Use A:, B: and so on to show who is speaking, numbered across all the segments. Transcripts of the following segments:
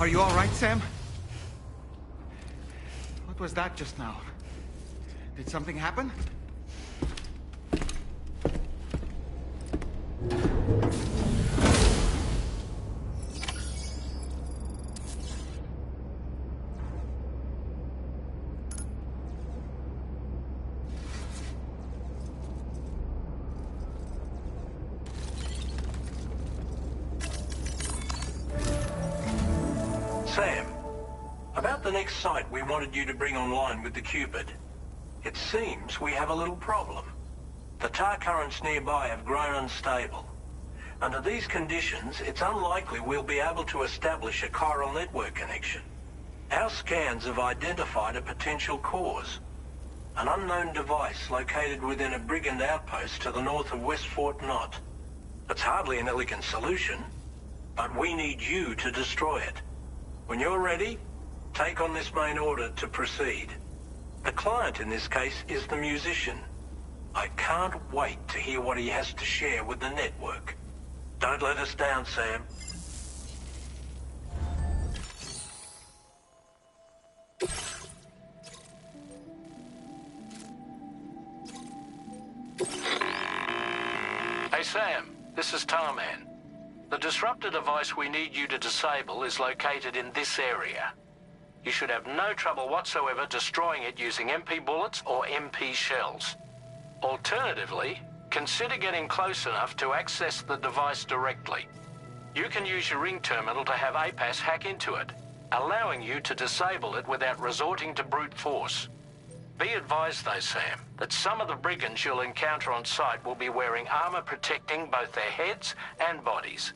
A: Are you all right, Sam? What was that just now? Did something happen?
B: Sam, about the next site we wanted you to bring online with the Cupid. It seems we have a little problem. The tar currents nearby have grown unstable. Under these conditions, it's unlikely we'll be able to establish a chiral network connection. Our scans have identified a potential cause. An unknown device located within a brigand outpost to the north of West Fort Knott. It's hardly an elegant solution, but we need you to destroy it. When you're ready, take on this main order to proceed. The client in this case is the musician. I can't wait to hear what he has to share with the network. Don't let us down, Sam.
C: Hey Sam, this is Tarman. The disruptor device we need you to disable is located in this area. You should have no trouble whatsoever destroying it using MP bullets or MP shells. Alternatively, consider getting close enough to access the device directly. You can use your ring terminal to have APAS hack into it, allowing you to disable it without resorting to brute force. Be advised though, Sam, that some of the brigands you'll encounter on site will be wearing armor protecting both their heads and bodies,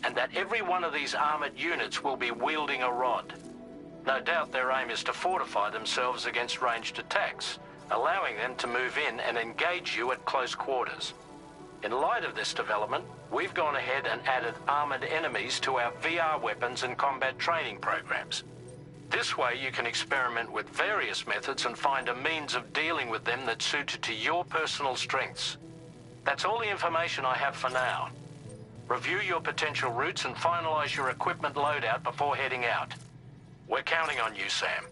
C: and that every one of these armored units will be wielding a rod. No doubt their aim is to fortify themselves against ranged attacks, allowing them to move in and engage you at close quarters. In light of this development, we've gone ahead and added armored enemies to our VR weapons and combat training programs. This way you can experiment with various methods and find a means of dealing with them that's suited to your personal strengths. That's all the information I have for now. Review your potential routes and finalize your equipment loadout before heading out. We're counting on you, Sam.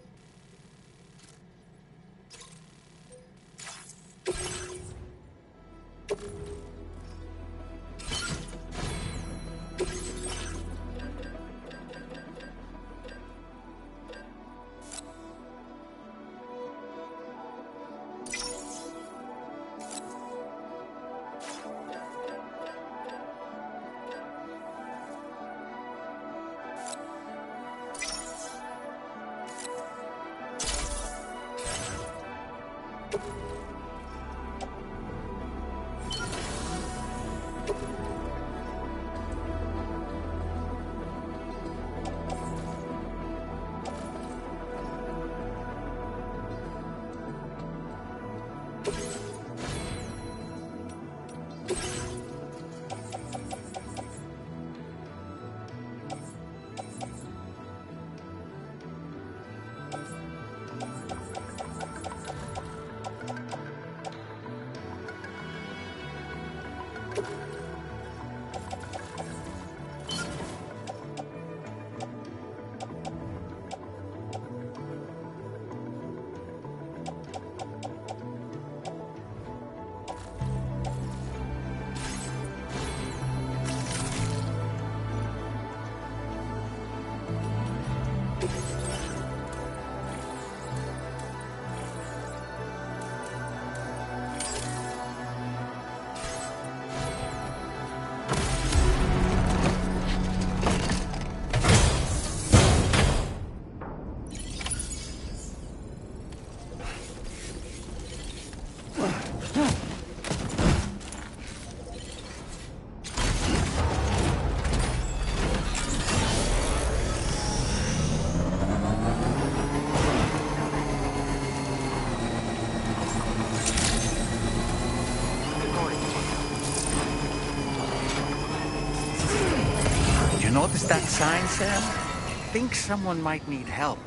A: Notice that sign, Sam? I think someone might need help.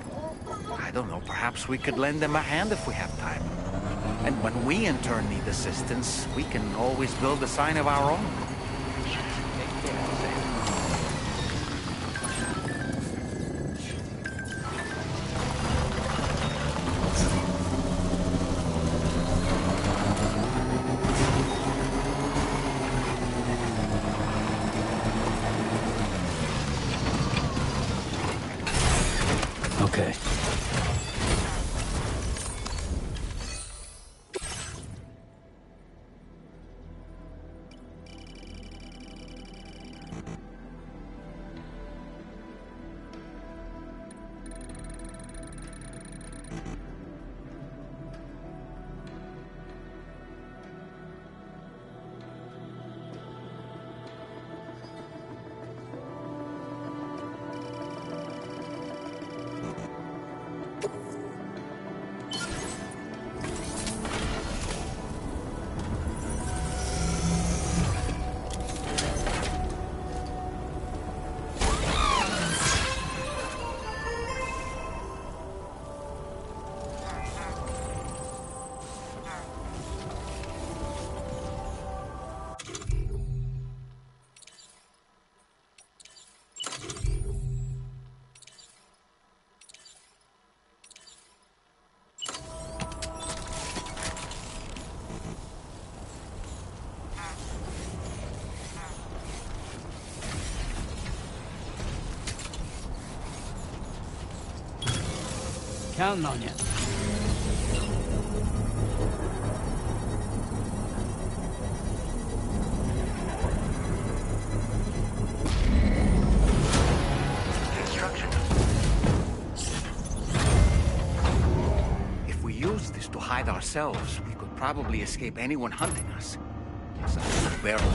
A: I don't know, perhaps we could lend them a hand if we have time. And when we in turn need assistance, we can always build a sign of our own. Take care, Sam.
D: counting on you.
B: Construction.
A: If we use this to hide ourselves, we could probably escape anyone hunting us. It's a little barrel.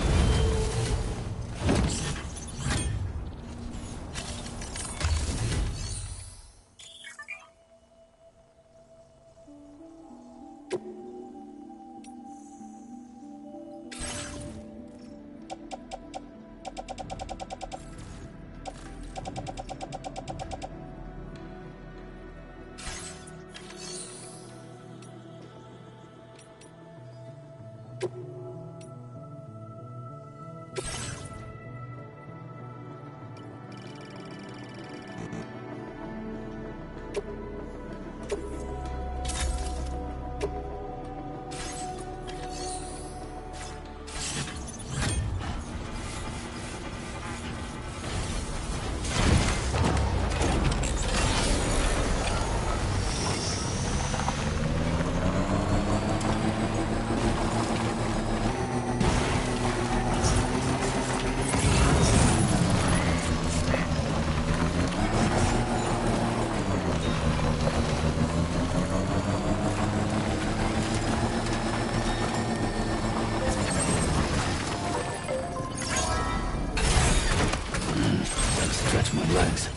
D: Stretch my legs.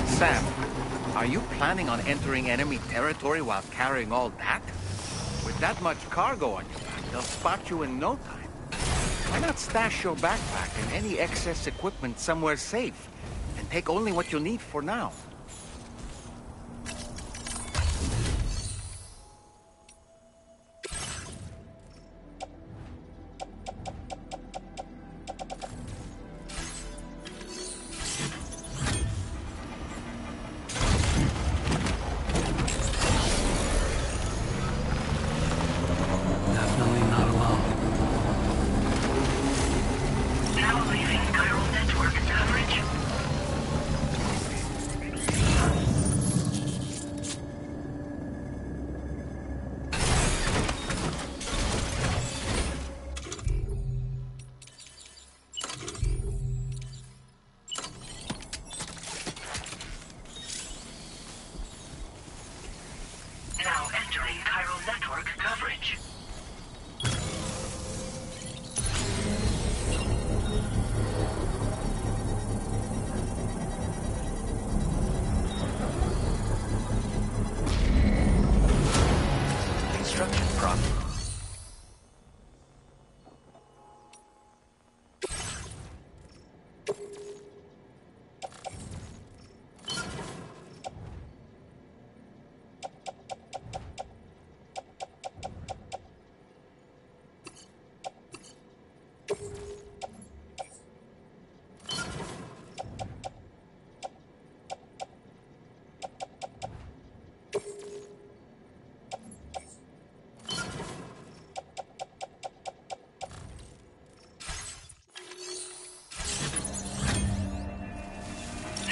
A: Sam, are you planning on entering enemy territory while carrying all that? With that much cargo on your back, they'll spot you in no time. Why not stash your backpack and any excess equipment somewhere safe, and take only what you need for now?
D: Definitely not alone.
E: Now leaving chiral network coverage. Now entering chiral network coverage.
B: Construction problem.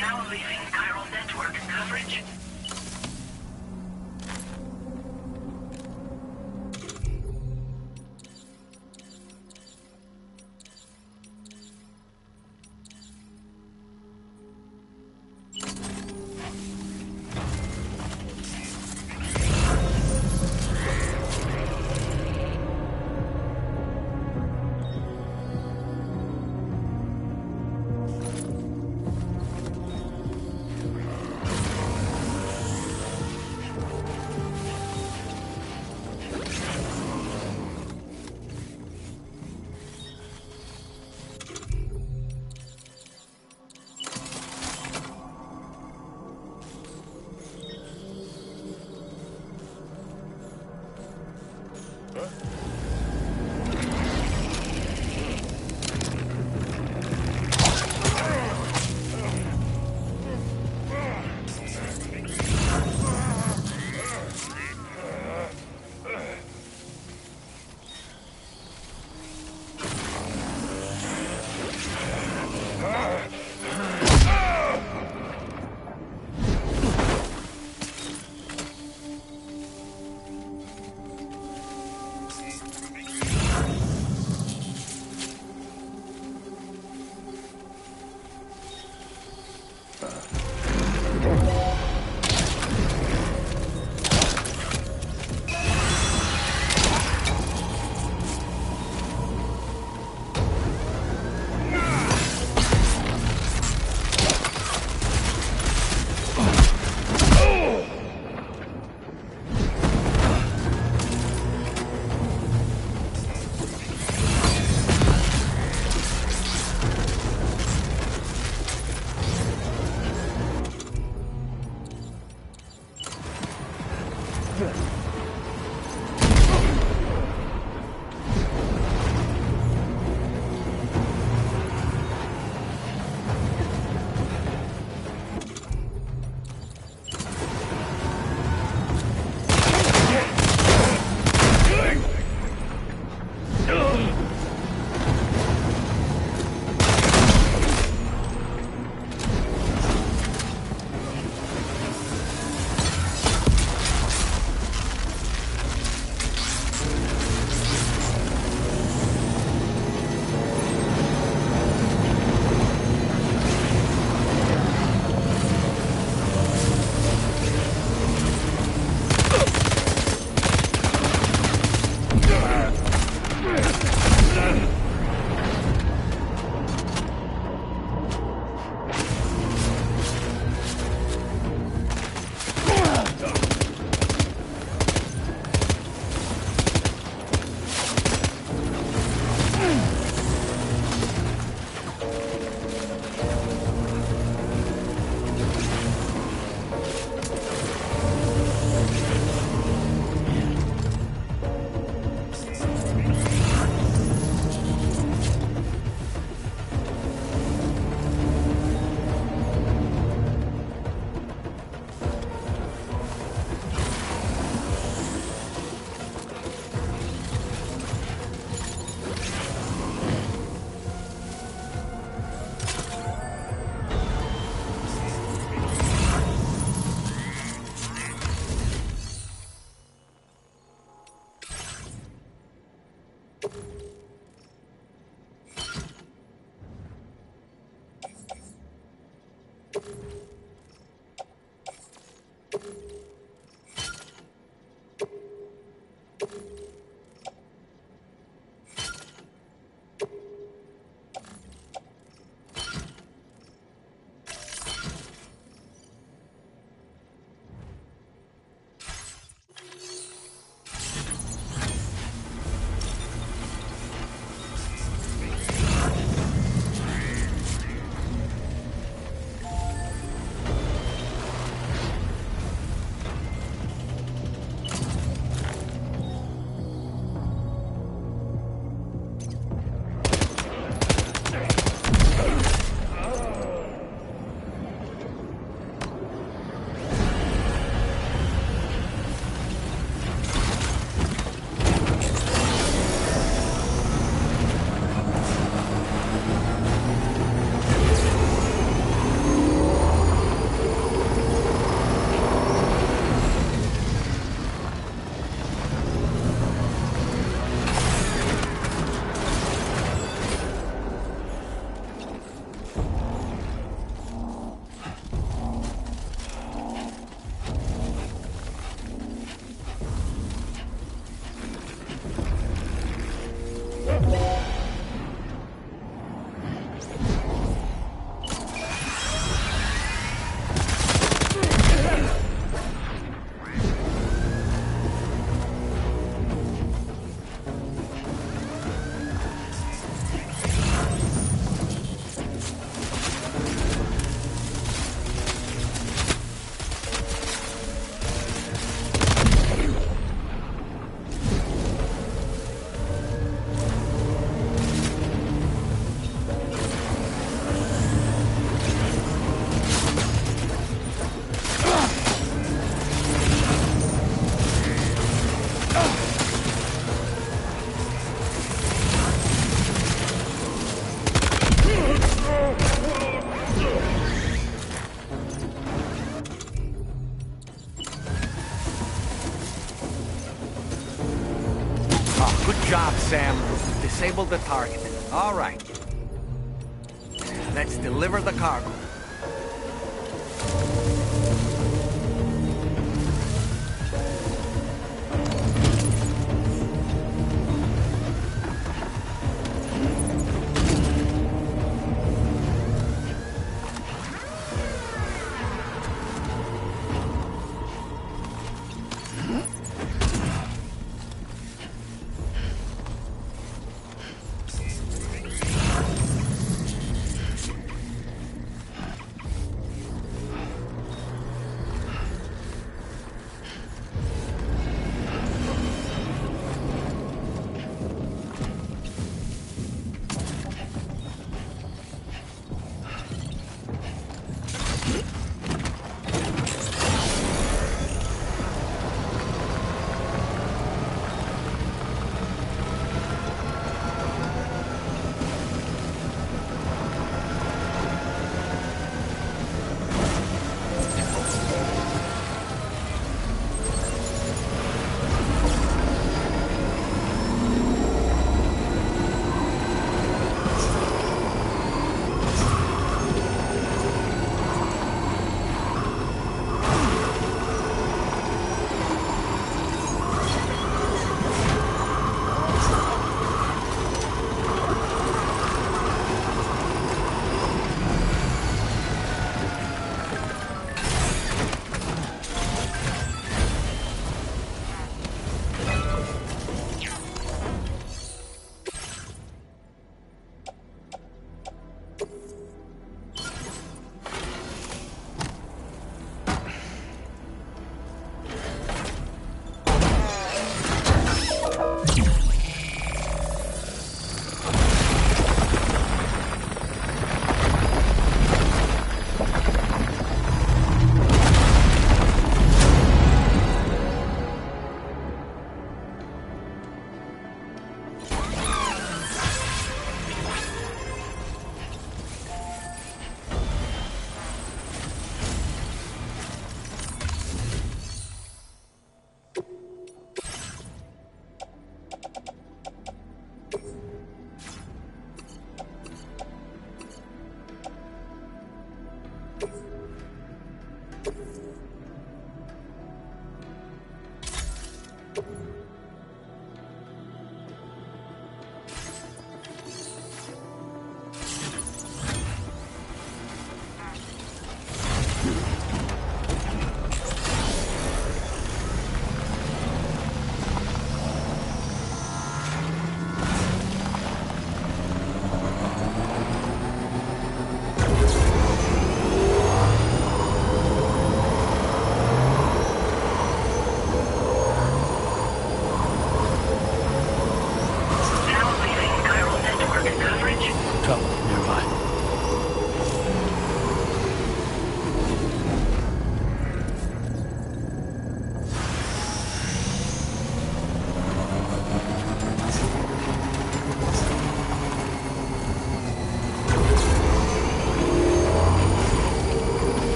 E: Now leaving chiral network coverage.
A: Good job, Sam. Disabled the target. All right. Let's deliver the cargo.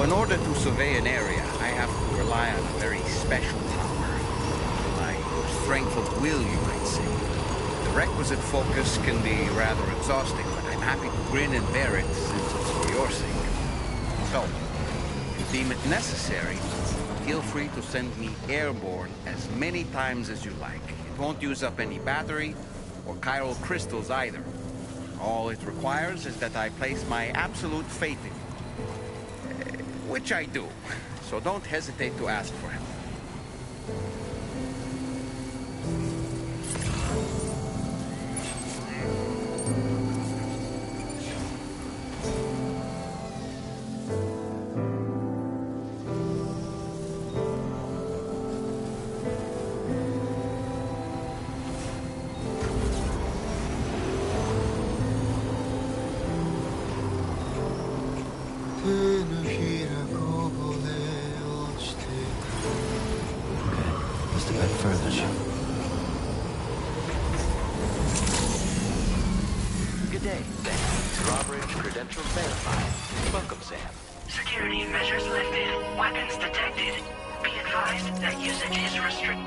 A: in order to survey an area, I have to rely on a very special power. My strength of will, you might say. The requisite focus can be rather exhausting, but I'm happy to grin and bear it since it's for your sake. So, if you deem it necessary, feel free to send me airborne as many times as you like. It won't use up any battery or chiral crystals either. All it requires is that I place my absolute faith in you. Which I do, so don't hesitate to ask for help.
E: Security measures lifted. Weapons detected. Be advised that usage is restricted.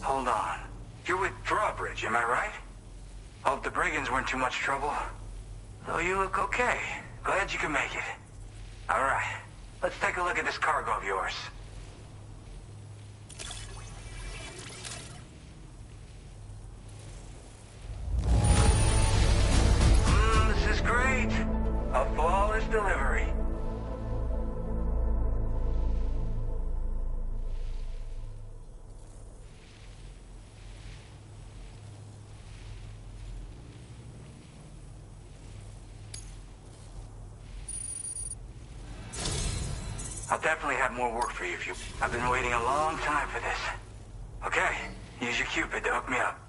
B: Hold on. You're with Drawbridge, am I right? Hope the brigands weren't too much trouble. Oh, you look okay. Glad you can make it. All right, let's take a look at this cargo of yours. This is great. A flawless delivery. I'll definitely have more work for you if you... I've been waiting a long time for this. Okay, use your Cupid to hook me up.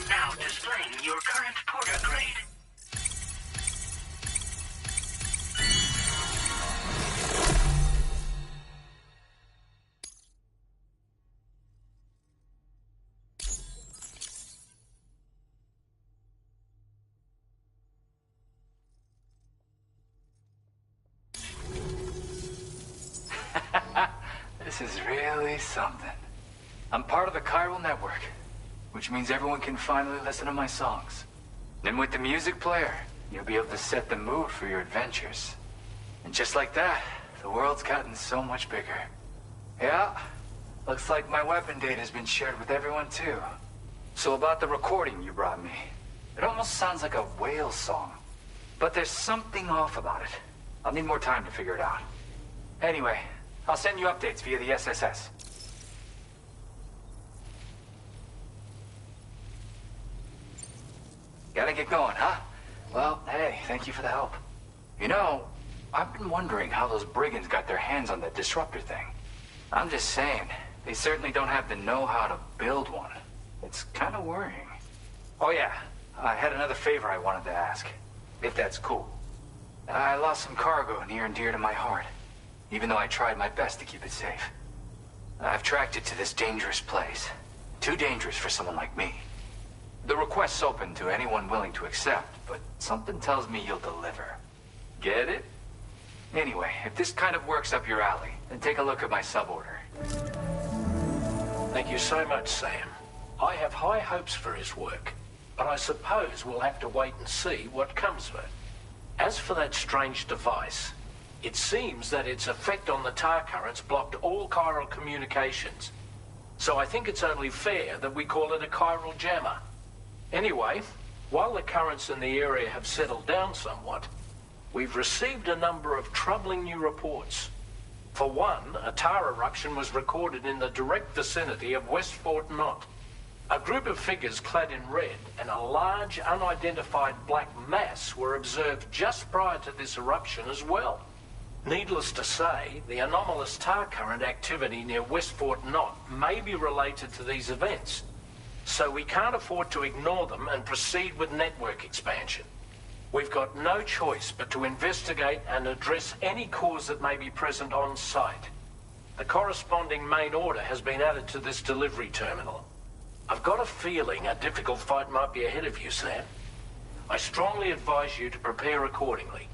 E: Now displaying your current porter grade.
F: This is really something. I'm part of the chiral network, which means everyone can finally listen to my songs. Then with the music player, you'll be able to set the mood for your adventures. And just like that, the world's gotten so much bigger. Yeah, looks like my weapon data has been shared with everyone too. So about the recording you brought me, it almost sounds like a whale song. But there's something off about it. I'll need more time to figure it out. Anyway, I'll send you updates via the SSS. Gotta get going, huh? Well, hey, thank you for the help. You know, I've been wondering how those brigands got their hands on that disruptor thing. I'm just saying, they certainly don't have the know-how to build one. It's kind of worrying. Oh yeah, I had another favor I wanted to ask, if that's cool. I lost some cargo near and dear to my heart, even though I tried my best to keep it safe. I've tracked it to this dangerous place. Too dangerous for someone like me. The request's open to anyone willing to accept, but something tells me you'll deliver. Get it? Anyway, if this kind of works up your alley, then take a look at my suborder.
C: Thank you so much, Sam. I have high hopes for his work, but I suppose we'll have to wait and see what comes of it. As for that strange device, it seems that its effect on the tar currents blocked all chiral communications. So I think it's only fair that we call it a chiral jammer. Anyway, while the currents in the area have settled down somewhat, we've received a number of troubling new reports. For one, a tar eruption was recorded in the direct vicinity of West Fort Knot. A group of figures clad in red and a large unidentified black mass were observed just prior to this eruption as well. Needless to say, the anomalous tar current activity near West Fort Knot may be related to these events. So we can't afford to ignore them and proceed with network expansion. We've got no choice but to investigate and address any cause that may be present on site. The corresponding main order has been added to this delivery terminal. I've got a feeling a difficult fight might be ahead of you, Sam. I strongly advise you to prepare accordingly.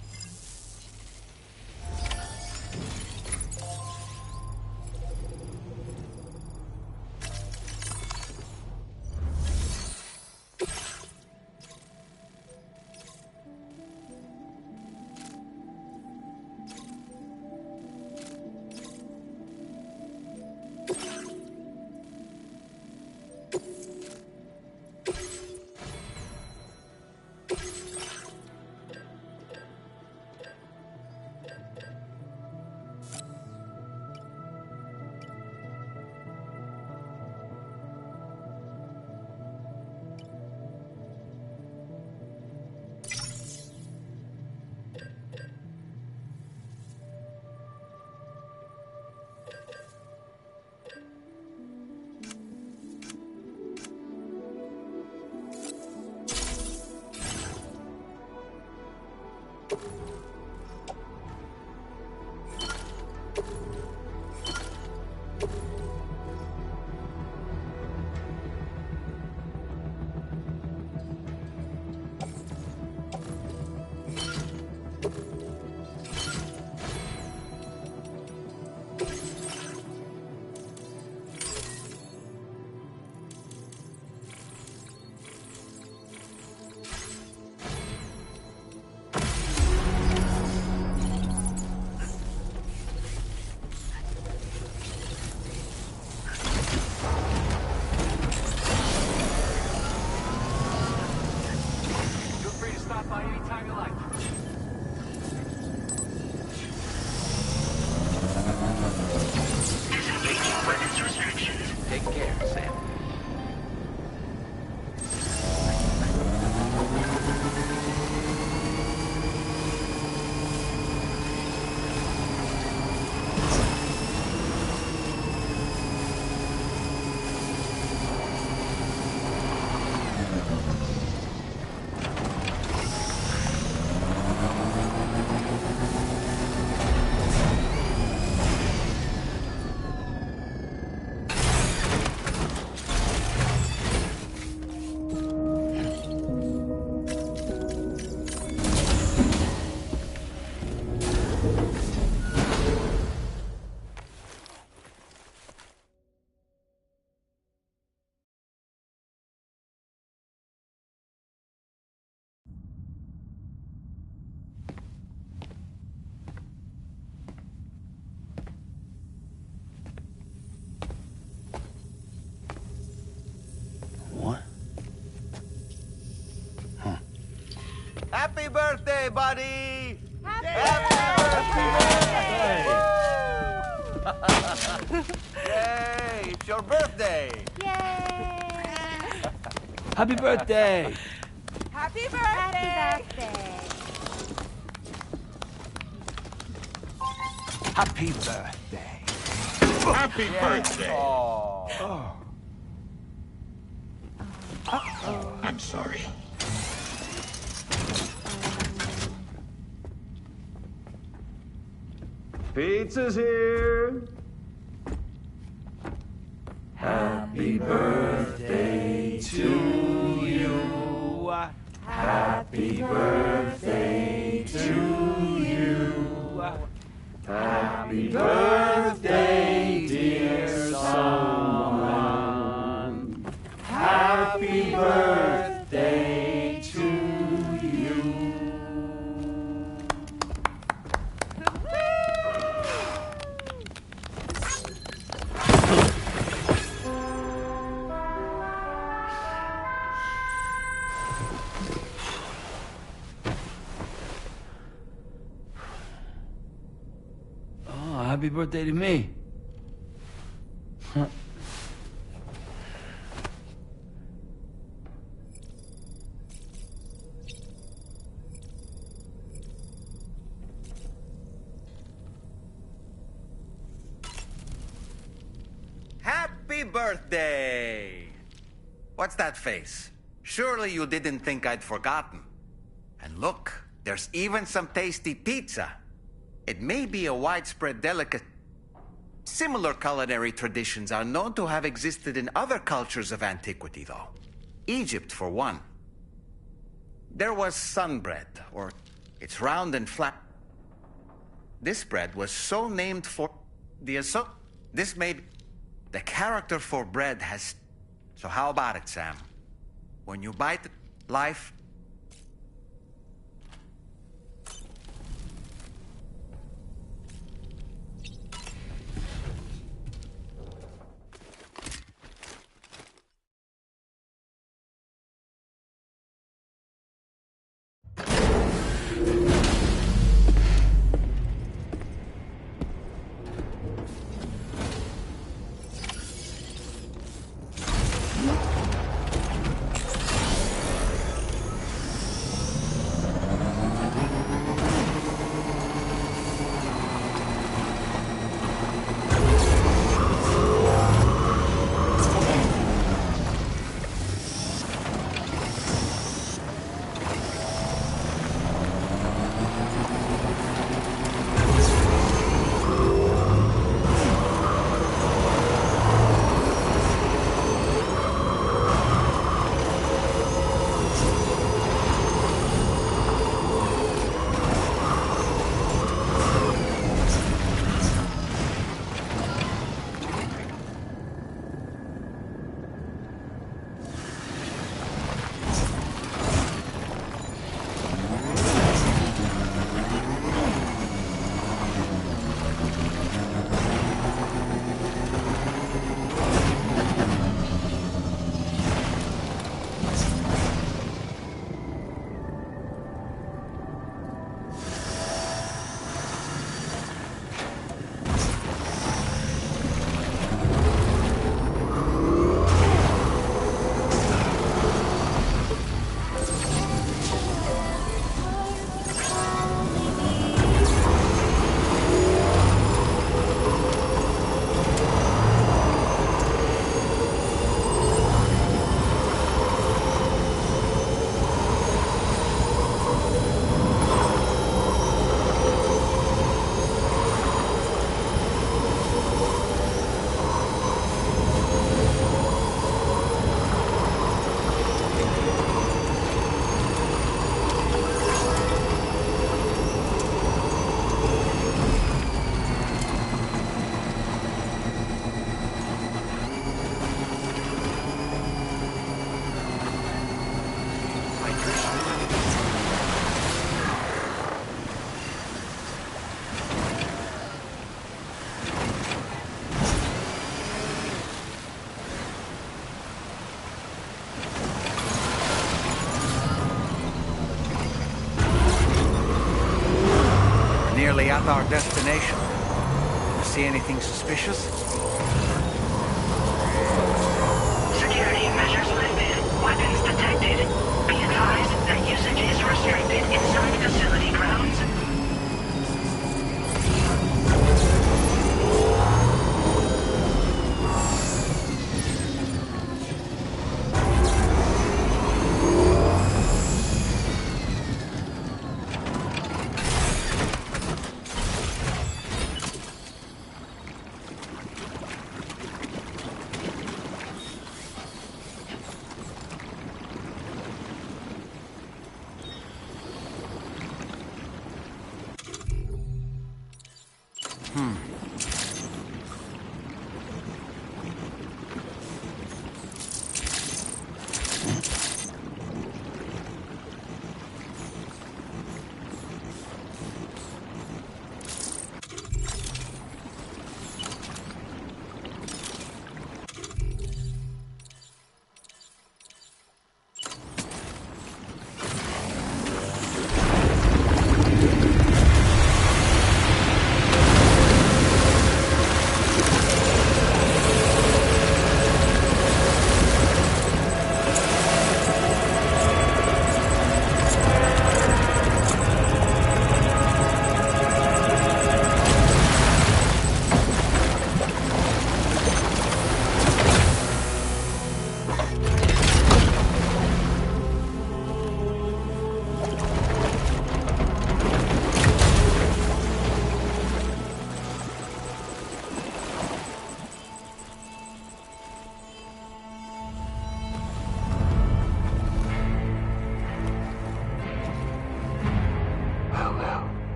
G: Happy birthday, buddy! Yay! It's your birthday!
D: Happy birthday!
H: Happy birthday!
D: Happy birthday!
I: Happy birthday!
G: Oh.
I: I'm sorry.
G: Pizza's here!
D: Happy birthday to you. Happy birthday to you. Happy birthday, dear someone. Happy birthday to you. Oh, happy birthday to me. Huh.
A: Happy birthday! What's that face? Surely you didn't think I'd forgotten. And look, there's even some tasty pizza. It may be a widespread delicacy. Similar culinary traditions are known to have existed in other cultures of antiquity, though. Egypt, for one. There was sun bread, or it's round and flat. This bread was so named for this may be... The character for bread has... So how about it, Sam? When you bite life... Nearly at our destination. You see anything suspicious?
E: Security measures lifted. Weapons detected. Be advised that usage is restricted inside facility grounds.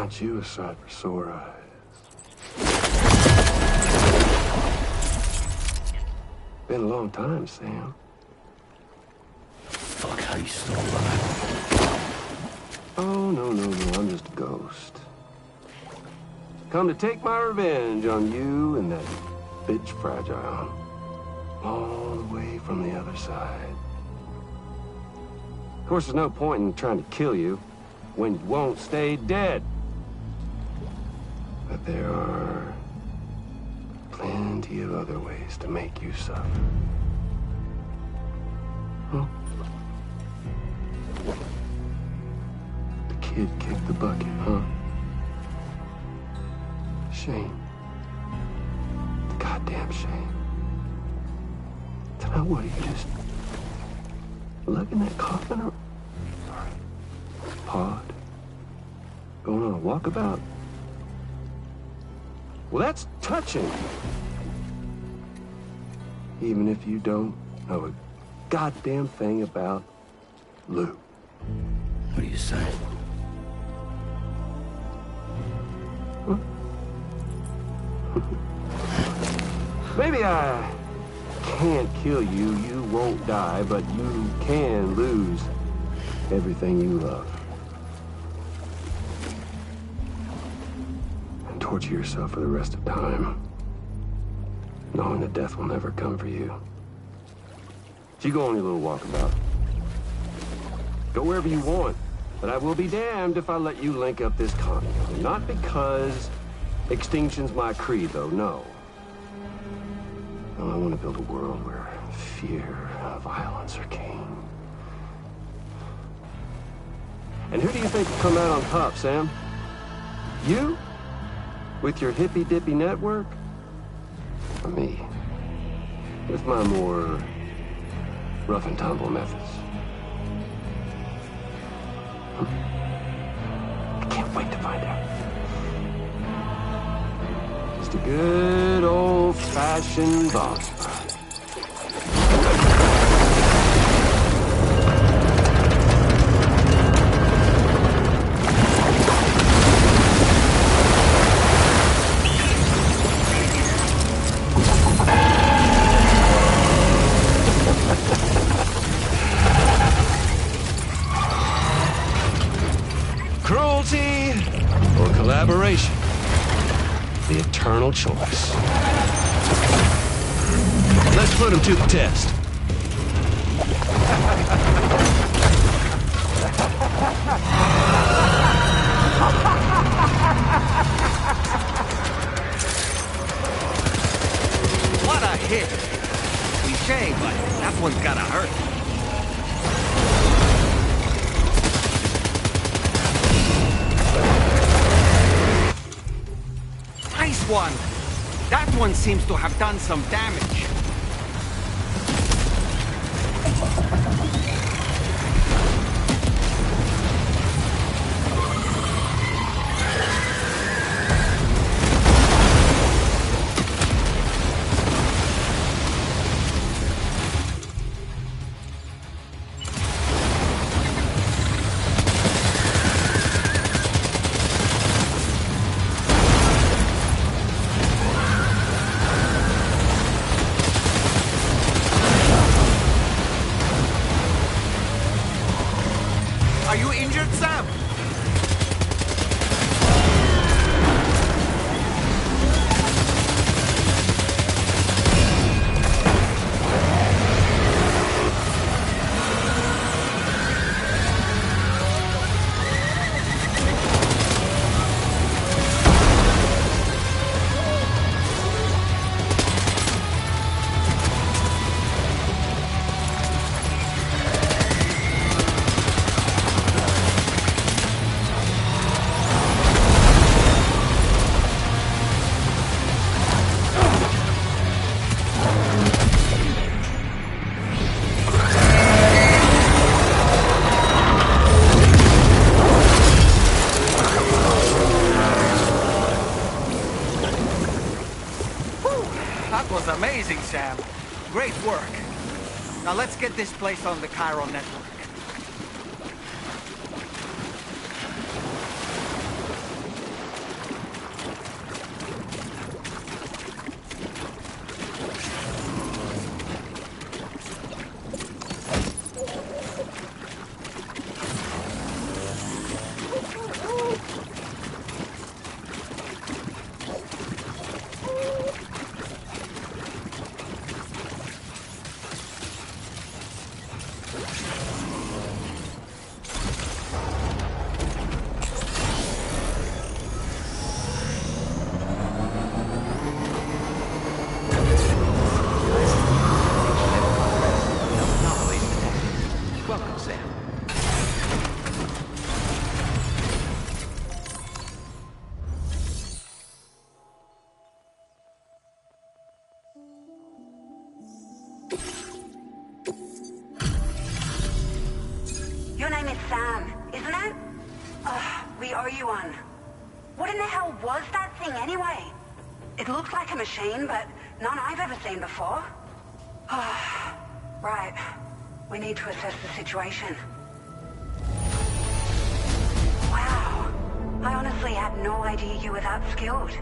J: Aren't you a sight for sore eyes? Been a long time, Sam.
D: Fuck, how you still alive?
J: Oh, no, I'm just a ghost. Come to take my revenge on you and that bitch Fragile. All the way from the other side. Of course, there's no point in trying to kill you when you won't stay dead. But there are plenty of other ways to make you suffer. Huh? The kid kicked the bucket, huh? Shame. The goddamn shame. Now what, are you just lugging that coffin or pod? Going on a walkabout? Well, that's touching. Even if you don't know a goddamn thing about Lou.
D: What do you say?
J: Huh? Maybe I can't kill you, you won't die, but you can lose everything you love. And torture yourself for the rest of time, knowing that death will never come for you. So you go on your little walkabout. Go wherever you want, but I will be damned if I let you link up this commune. Not because extinction's my creed, though, no. I want to build a world where fear and violence are king. And who do you think will come out on top, Sam? You? With your hippy-dippy network? Or me? With my more rough and tumble methods? I can't wait to find out. Just a good old-fashioned boss fight. Cruelty or collaboration? The eternal choice. Let's put him to the test.
A: What a hit! Cliche, but that one's gotta hurt. Nice one! That one seems to have done some damage. Are you injured, Sam? That was amazing, Sam. Great work. Now let's get this place on the Chiron network.
E: Your name is Sam, isn't it? We owe you one. What in the hell was that thing anyway? It looked like a machine, but none I've ever seen before. Right. We need to assess the situation. Wow. I honestly had no idea you were that skilled.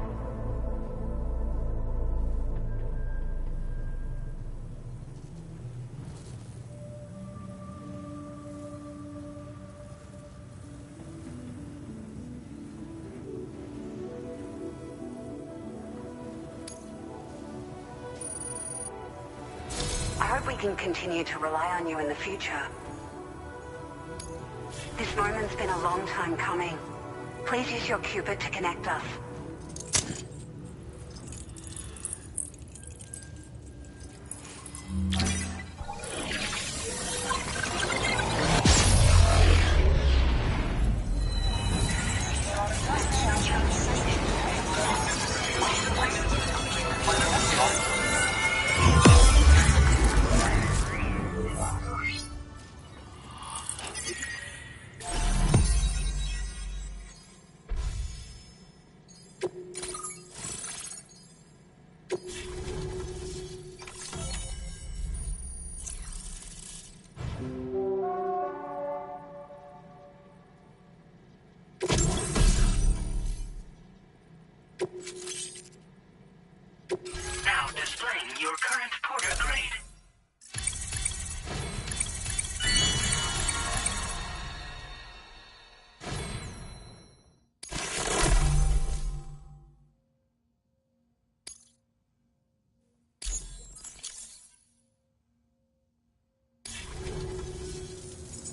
E: I hope we can continue to rely on you in the future. This moment's been a long time coming. Please use your Cupid to connect us. Now displaying your current porter grade.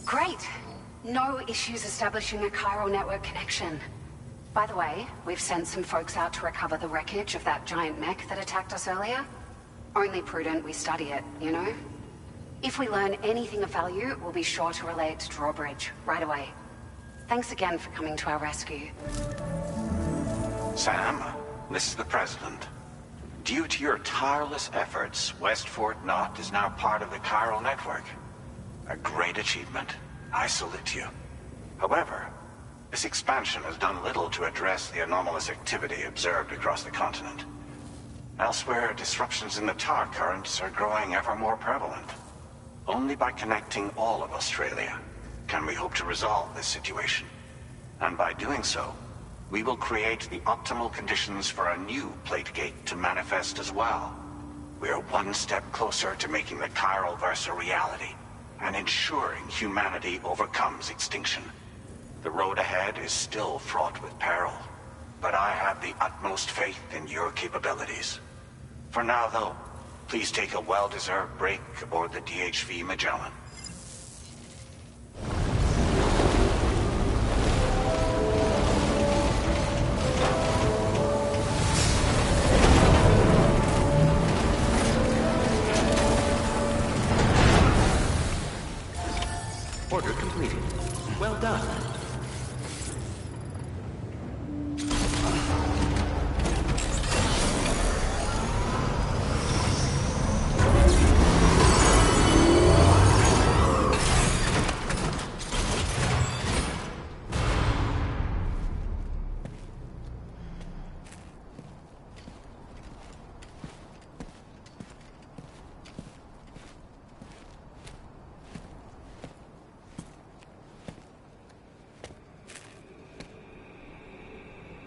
K: Great. No issues establishing a chiral network connection. By the way, we've sent some folks out to recover the wreckage of that giant mech that attacked us earlier. Only prudent we study it, you know? If we learn anything of value, we'll be sure to relay it to Drawbridge right away. Thanks again for coming to our rescue.
L: Sam, this is the President. Due to your tireless efforts, West Fort Knot is now part of the chiral network. A great achievement. I salute you. However, this expansion has done little to address the anomalous activity observed across the continent. Elsewhere, disruptions in the tar currents are growing ever more prevalent. Only by connecting all of Australia can we hope to resolve this situation. And by doing so, we will create the optimal conditions for a new Plategate to manifest as well. We are one step closer to making the chiral verse a reality, and ensuring humanity overcomes extinction. The road ahead is still fraught with peril, but I have the utmost faith in your capabilities. For now, though, please take a well-deserved break aboard the DHV Magellan.
D: Order completed. Well done.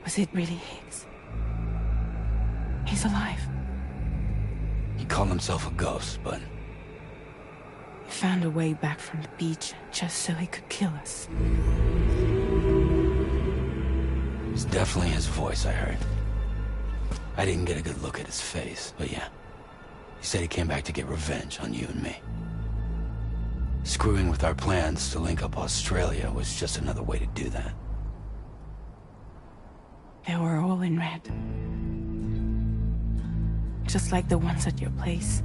H: Was it really Higgs? He's alive.
D: He called himself a ghost, but
H: He found a way back from the beach just so he could kill us.
D: it was definitely his voice I heard. I didn't get a good look at his face, but yeah. He said he came back to get revenge on you and me. Screwing with our plans to link up Australia was just another way to do that.
H: They were all in red. Just like the ones at your place.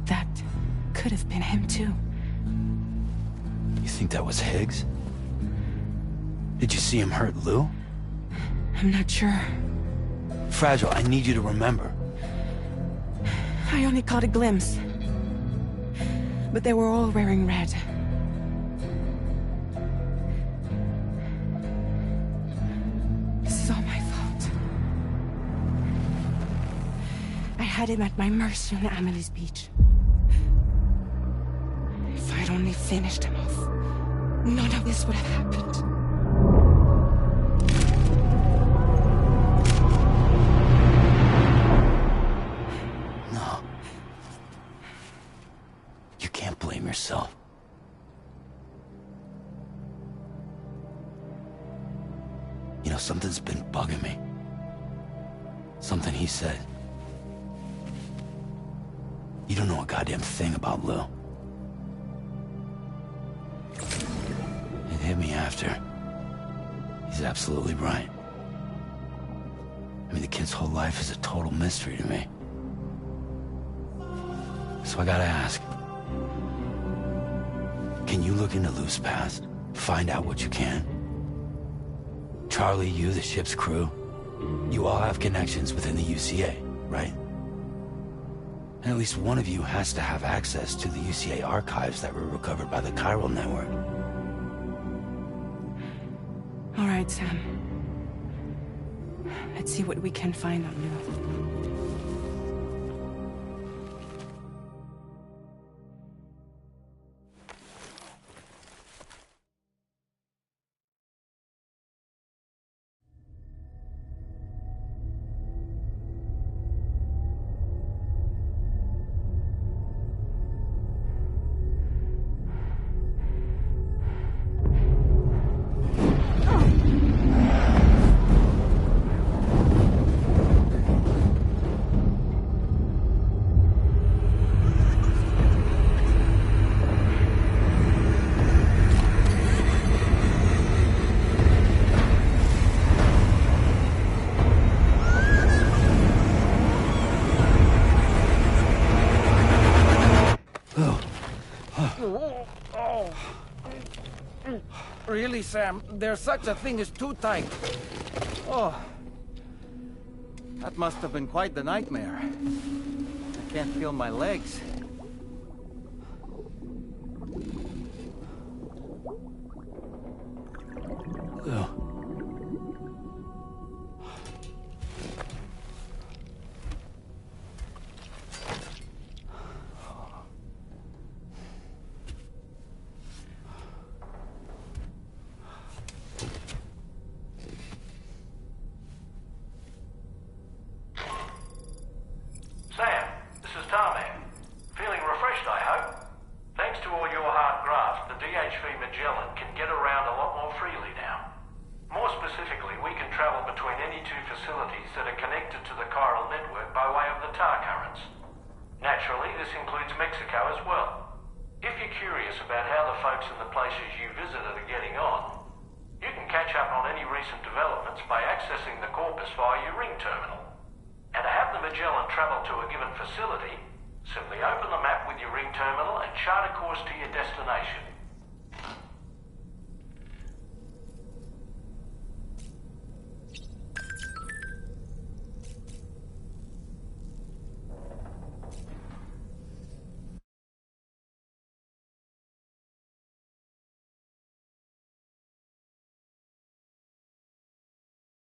H: That could have been him too.
D: You think that was Higgs? Did you see him hurt Lou?
H: I'm not sure.
D: Fragile, I need you to remember.
H: I only caught a glimpse. But they were all wearing red. had him at my mercy on Amelie's beach. If I'd only finished him off, none of this would have happened.
D: No. You can't blame yourself. You know, something's been bugging me. Something he said. You don't know a goddamn thing about Lou. It hit me after. He's absolutely right. I mean, the kid's whole life is a total mystery to me. So I gotta ask. Can you look into Lou's past? Find out what you can? Charlie, you, the ship's crew, you all have connections within the UCA, right? And at least one of you has to have access to the UCA archives that were recovered by the Chiral Network.
H: All right, Sam. Let's see what we can find on Lou.
A: Really, Sam, there's such a thing as too tight. Oh. That must have been quite the nightmare. I can't feel my legs.
D: Lou.
C: Sam, this is Tarman. Feeling refreshed, I hope? Thanks to all your hard graft, the DHV Magellan can get around a lot more freely now. More specifically, we can travel between any two facilities that are connected to the chiral network by way of the tar currents. Naturally, this includes Mexico as well. If you're curious about how the folks in the places you visited are getting on, you can catch up on any recent developments by accessing the corpus via your ring terminal. And to have the Magellan travel to a given facility, simply open the map with your ring terminal and chart a course to your destination.